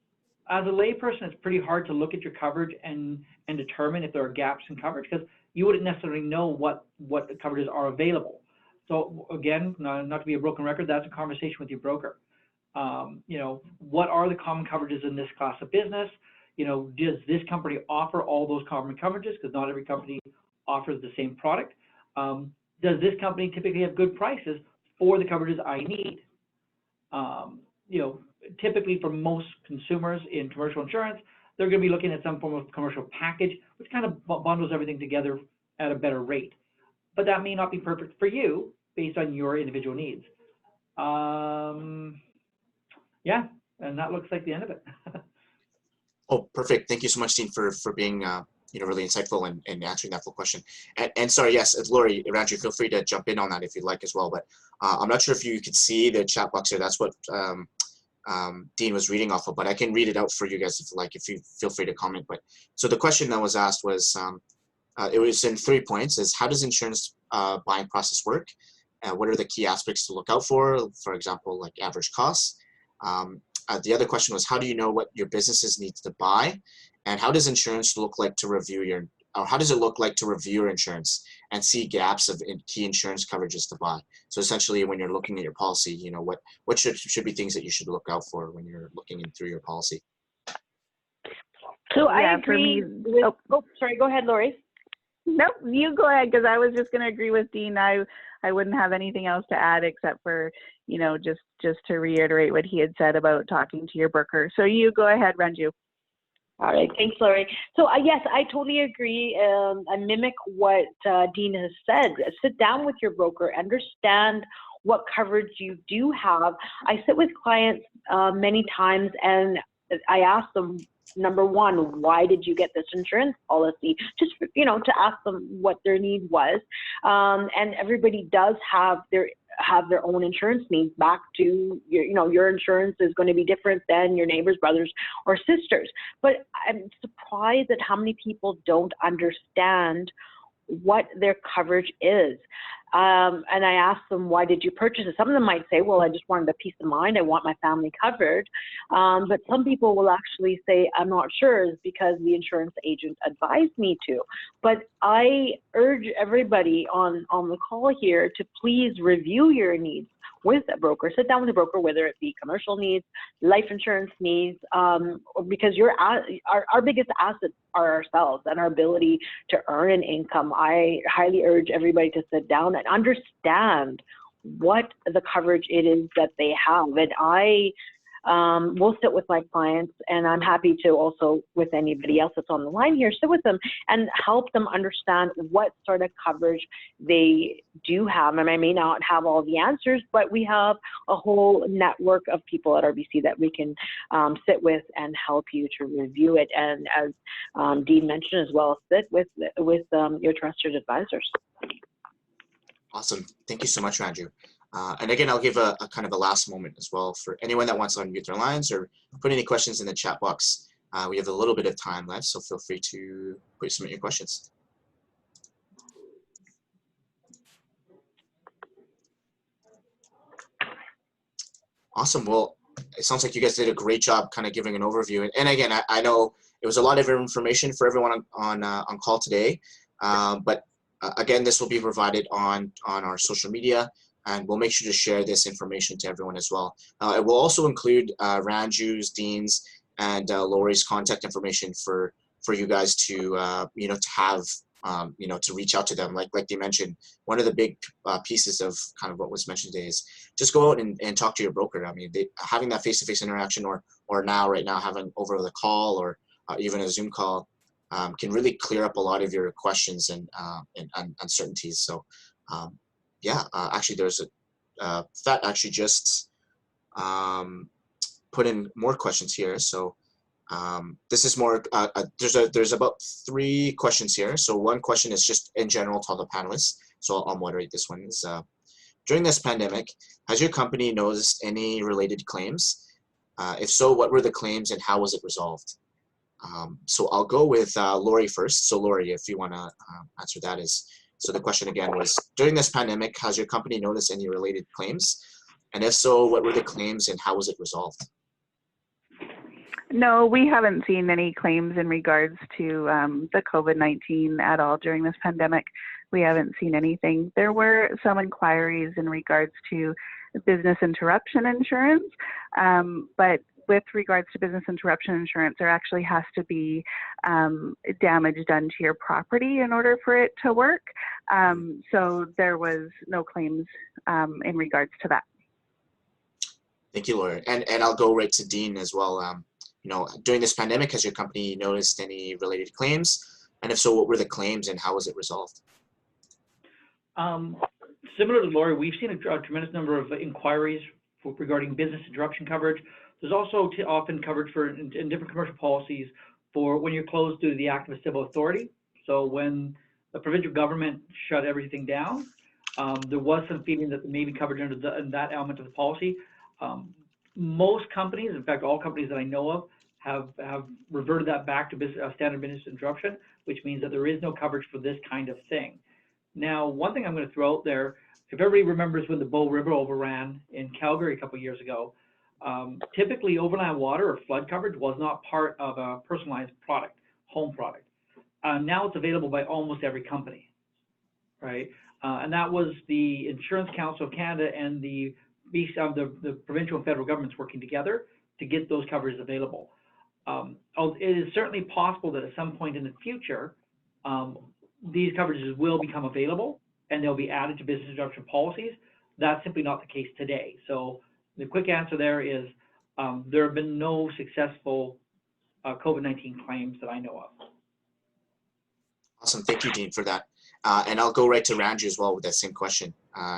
as a layperson, it's pretty hard to look at your coverage and determine if there are gaps in coverage, because you wouldn't necessarily know what the coverages are available. So again, not to be a broken record, that's a conversation with your broker. You know, what are the common coverages in this class of business? You know, does this company offer all those common coverages? Because not every company offers the same product. Does this company typically have good prices for the coverages I need? You know, typically for most consumers in commercial insurance, they're going to be looking at some form of commercial package, which kind of bundles everything together at a better rate. But that may not be perfect for you based on your individual needs. Yeah, and that looks like the end of it. Oh, perfect. Thank you so much, Dean, for being you know, really insightful and answering that full question. And sorry, yes, it's Laurie, Ranju, feel free to jump in on that if you'd like as well. But I'm not sure if you could see the chat box here. That's what Dean was reading off of, but I can read it out for you guys if you like, if you feel free to comment. But so the question that was asked was, it was in 3 points, is how does insurance buying process work? What are the key aspects to look out for example, like average costs? The other question was, how do you know what your businesses needs to buy? And how does insurance look like to review your, or how does it look like to review your insurance and see gaps of key insurance coverages to buy? So essentially, when you're looking at your policy, you know, what should be things that you should look out for when you're looking through your policy? So Yeah, I agree with, oh, sorry, go ahead, Laurie. Nope, you go ahead, because I was just going to agree with Dean. I wouldn't have anything else to add except for, you know, just to reiterate what he had said about talking to your broker. So you go ahead, Ranju. All right, thanks, Laurie. So yes, I totally agree. I mimic what Dean has said. Sit down with your broker, understand what coverage you do have. I sit with clients many times, and I ask them, number one, why did you get this insurance policy? Just, you know, to ask them what their need was. And everybody does have their own insurance needs. Back to your insurance is going to be different than your neighbor's brothers or sisters. But I'm surprised at how many people don't understand what their coverage is. And I asked them, why did you purchase it? Some of them might say, well, I just wanted a peace of mind. I want my family covered. But some people will actually say, I'm not sure, it's because the insurance agent advised me to. But I urge everybody on the call here to please review your needs with a broker. Sit down with a broker, whether it be commercial needs, life insurance needs, because our biggest assets are ourselves and our ability to earn an income. I highly urge everybody to sit down and understand what the coverage it is that they have. And I will sit with my clients, and I'm happy to also, with anybody else that's on the line here, sit with them and help them understand what sort of coverage they do have. And I may not have all the answers, but we have a whole network of people at RBC that we can sit with and help you to review it. And as Dean mentioned as well, sit with your trusted advisors. Awesome. Thank you so much, Ranju. And again, I'll give a kind of a last moment as well for anyone that wants to unmute their lines or put any questions in the chat box. We have a little bit of time left, so feel free to submit your questions. Awesome. Well, it sounds like you guys did a great job kind of giving an overview. And again, I know it was a lot of information for everyone on call today, but again, this will be provided on our social media, and we'll make sure to share this information to everyone as well. It will also include Ranju's, Dean's, and Laurie's contact information for you guys to to have to reach out to them. Like they mentioned, one of the big pieces of kind of what was mentioned today is just go out and talk to your broker. I mean, having that face-to-face interaction, or right now having over the call or even a Zoom call, can really clear up a lot of your questions and uncertainties. So. Yeah, actually, there's Fat actually just put in more questions here. So this is more. There's about 3 questions here. So one question is just in general to all the panelists. So I'll moderate this one. Is during this pandemic, has your company noticed any related claims? If so, what were the claims and how was it resolved? So I'll go with Laurie first. So Laurie, if you want to answer that, so the question again was, during this pandemic, has your company noticed any related claims? And if so, what were the claims and how was it resolved? No, we haven't seen any claims in regards to the COVID-19 at all during this pandemic. We haven't seen anything. There were some inquiries in regards to business interruption insurance, but with regards to business interruption insurance, there actually has to be damage done to your property in order for it to work. So there was no claims in regards to that. Thank you, Laurie. And I'll go right to Dean as well. During this pandemic, has your company noticed any related claims? And if so, what were the claims and how was it resolved? Similar to Laurie, we've seen a tremendous number of inquiries regarding business interruption coverage. There's also often coverage for in different commercial policies for when you're closed due to the act of a civil authority. So when the provincial government shut everything down, there was some feeling that there may be coverage under that element of the policy. Most companies, in fact, all companies that I know of, have reverted that back to standard business interruption, which means that there is no coverage for this kind of thing. Now, one thing I'm going to throw out there, if everybody remembers when the Bow River overran in Calgary a couple of years ago, typically overland water or flood coverage was not part of a personalized product, home product. Now it's available by almost every company, right? And that was the Insurance Council of Canada and the provincial and federal governments working together to get those coverages available. It is certainly possible that at some point in the future, these coverages will become available and they'll be added to business interruption policies. That's simply not the case today. So the quick answer there is there have been no successful COVID-19 claims that I know of. Awesome. Thank you, Dean, for that. And I'll go right to Ranju as well with that same question.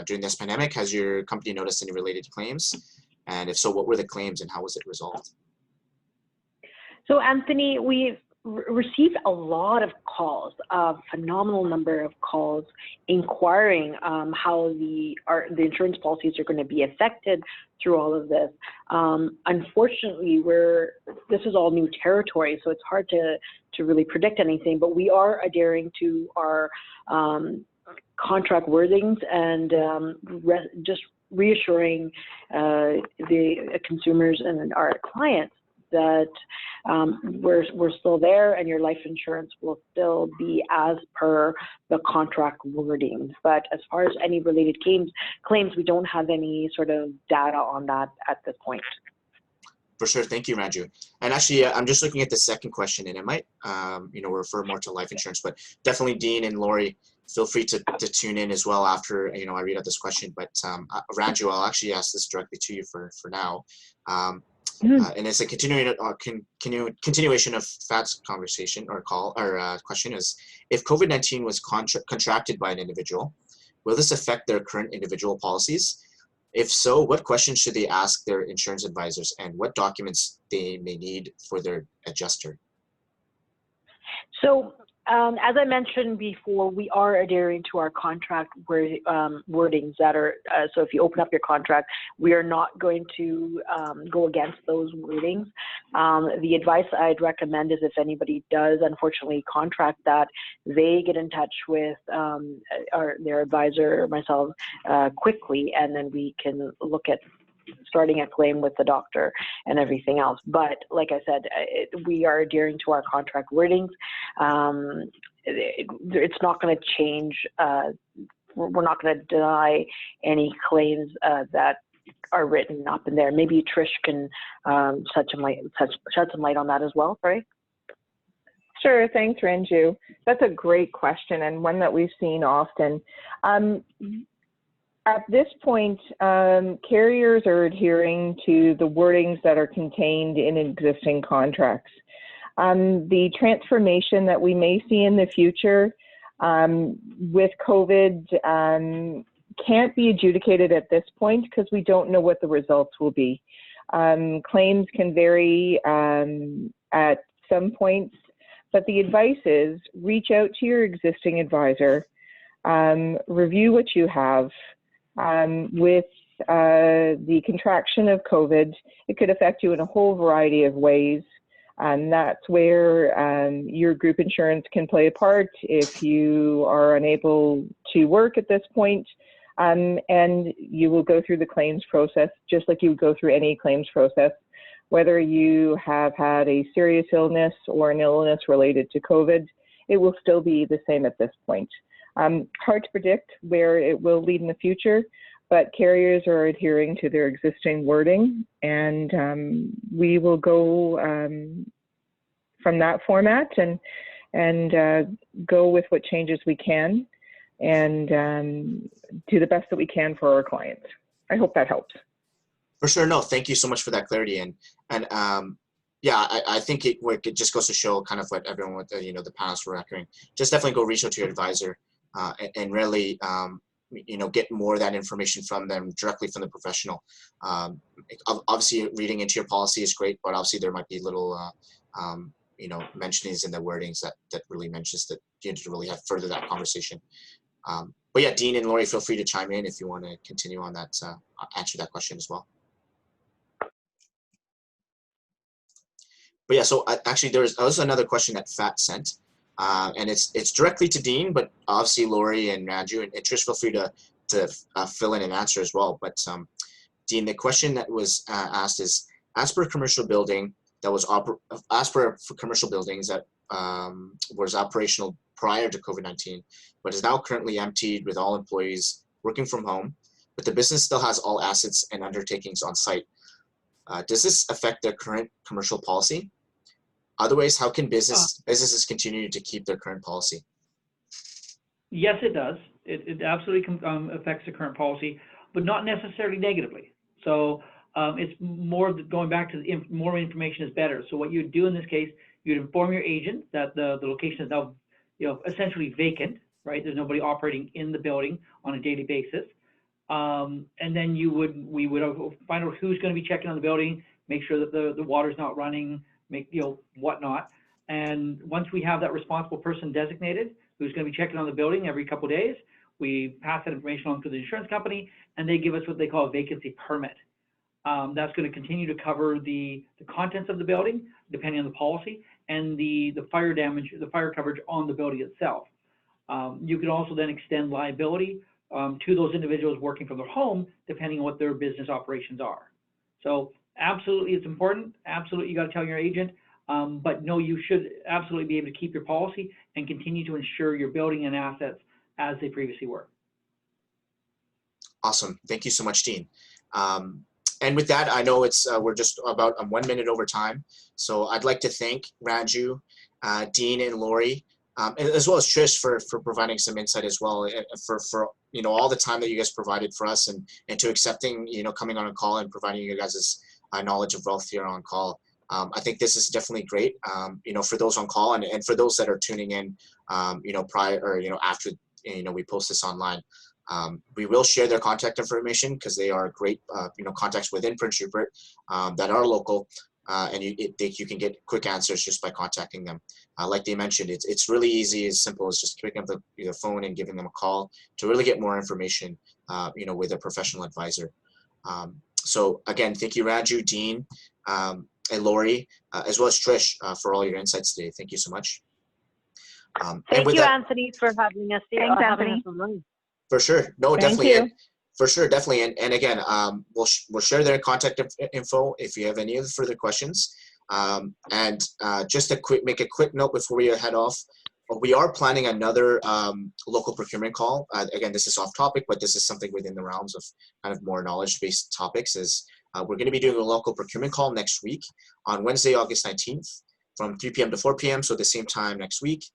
During this pandemic, has your company noticed any related claims? And if so, what were the claims and how was it resolved? So Anthony, we've received a lot of calls, a phenomenal number of calls inquiring how the insurance policies are going to be affected through all of this. Unfortunately, this is all new territory, so it's hard to really predict anything, but we are adhering to our contract wordings and just reassuring the consumers and our clients that we're still there and your life insurance will still be as per the contract wording. But as far as any related claims, we don't have any sort of data on that at this point. For sure. Thank you, Ranju. And actually, I'm just looking at the second question, and it might refer more to life insurance, but definitely Dean and Laurie, feel free to tune in as well after, I read out this question. But Ranju, I'll actually ask this directly to you for now. And it's a continuation of Fat's conversation or question is, if COVID-19 was contracted by an individual, will this affect their current individual policies? If so, what questions should they ask their insurance advisors, and what documents they may need for their adjuster? So, as I mentioned before, we are adhering to our contract wordings that are, so if you open up your contract, we are not going to go against those wordings. The advice I'd recommend is if anybody does unfortunately contract that, they get in touch with their advisor or myself quickly, and then we can look at starting a claim with the doctor and everything else. But like I said, we are adhering to our contract wordings. It's not going to change. We're not going to deny any claims that are written up in there. Maybe Trish can shed some light on that as well, right? Sure, thanks, Ranju. That's a great question, and one that we've seen often. At this point, carriers are adhering to the wordings that are contained in existing contracts. The transformation that we may see in the future with COVID can't be adjudicated at this point because we don't know what the results will be. Claims can vary at some points, but the advice is reach out to your existing advisor, review what you have. With the contraction of COVID, it could affect you in a whole variety of ways. And that's where your group insurance can play a part if you are unable to work at this point. And you will go through the claims process just like you would go through any claims process, whether you have had a serious illness or an illness related to COVID, it will still be the same at this point. Hard to predict where it will lead in the future, but carriers are adhering to their existing wording, and we will go from that format and go with what changes we can and do the best that we can for our clients. I hope that helps. For sure. No, thank you so much for that clarity. And yeah, I think it just goes to show kind of what everyone with the panelists were echoing. Just definitely go reach out to your advisor and really get more of that information from them directly from the professional. Obviously, reading into your policy is great, but obviously there might be little mentionings in the wordings that really mentions that you need to really have further that conversation. But yeah, Dean and Laurie, feel free to chime in if you want to continue on that, answer that question as well. But yeah, so actually there's also another question that Fat sent, and it's directly to Dean, but obviously Laurie and Ranju and Trish, feel free to fill in and answer as well. But Dean, the question that was asked is, as per commercial building that was for commercial buildings that was operational prior to COVID-19, but is now currently emptied with all employees working from home, but the business still has all assets and undertakings on site. Does this affect their current commercial policy? Otherwise, how can businesses continue to keep their current policy? Yes, it does. It absolutely affects the current policy, but not necessarily negatively. So it's more going back to more information is better. So what you'd do in this case, you'd inform your agent that the location is now essentially vacant, right? There's nobody operating in the building on a daily basis. And then we would find out who's going to be checking on the building, make sure that the water's not running, whatnot. And once we have that responsible person designated, who's going to be checking on the building every couple of days, we pass that information on to the insurance company, and they give us what they call a vacancy permit. That's going to continue to cover the contents of the building, depending on the policy, and the fire damage, the fire coverage on the building itself. You can also then extend liability to those individuals working from their home, depending on what their business operations are. So absolutely, it's important. Absolutely, you got to tell your agent. But no, you should absolutely be able to keep your policy and continue to insure your building and assets as they previously were. Awesome. Thank you so much, Dean. And with that, I know we're just about 1 minute over time. So I'd like to thank Ranju, Dean, and Laurie as well as Trish for providing some insight as well, for all the time that you guys provided for us, and to accepting coming on a call and providing you guys' knowledge of wealth here on call. I think this is definitely great, for those on call and for those that are tuning in, prior or after we post this online. We will share their contact information because they are great contacts within Prince Rupert that are local. And you can get quick answers just by contacting them. Like they mentioned, it's really easy, as simple as just picking up the phone and giving them a call to really get more information, with a professional advisor. So again, thank you, Ranju, Dean, and Laurie, as well as Trish, for all your insights today. Thank you so much. Thank you, Anthony, for having us here. Thanks, Anthony. For sure. No, Thank definitely. you. For sure, definitely. And again, we'll share their contact info if you have any other further questions. And just make a quick note before we head off. We are planning another local procurement call. Again, this is off topic, but this is something within the realms of kind of more knowledge-based topics. We're going to be doing a local procurement call next week on Wednesday, August 19th from 3 p.m. to 4 p.m. So the same time next week.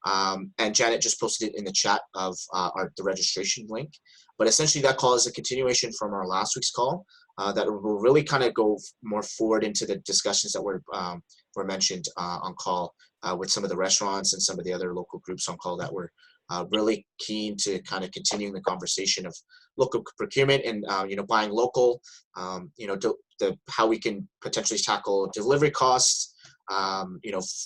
And Janet just posted it in the chat of the registration link. But essentially that call is a continuation from our last week's call that will really kind of go more forward into the discussions that were mentioned on call with some of the restaurants and some of the other local groups on call that were really keen to kind of continuing the conversation of local procurement and buying local, how we can potentially tackle delivery costs,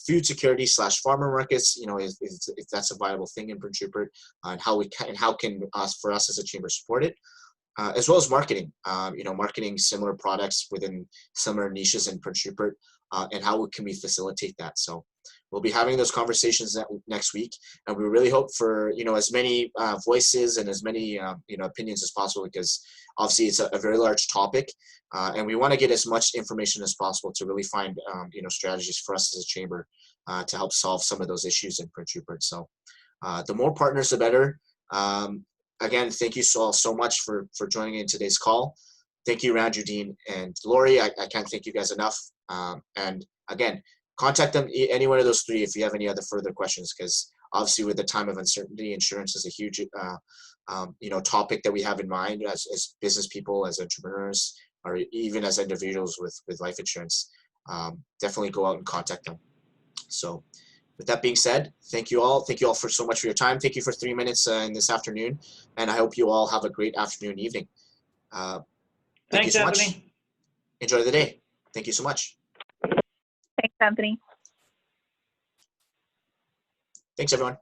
food security / farmer markets, if that's a viable thing in Prince Rupert, and how can for us as a chamber support it, as well as marketing, marketing similar products within similar niches in Prince Rupert, and how can we facilitate that. So we'll be having those conversations next week, and we really hope for as many voices and as many opinions as possible, because obviously it's a very large topic, and we want to get as much information as possible to really find strategies for us as a chamber to help solve some of those issues in Prince Rupert. So the more partners, the better. Again, thank you all so much for joining in today's call. Thank you, Ranju, Dean, and Laurie. I can't thank you guys enough. And again, contact them, any one of those three, if you have any other further questions, because obviously with the time of uncertainty, insurance is a huge topic that we have in mind as business people, as entrepreneurs, or even as individuals with life insurance. Definitely go out and contact them. So with that being said, thank you all. Thank you all for so much for your time. Thank you for 3 minutes in this afternoon, and I hope you all have a great afternoon, evening. Thank you so Anthony. much. Enjoy the day. Thank you so much. Thanks, Anthony. Thanks, everyone.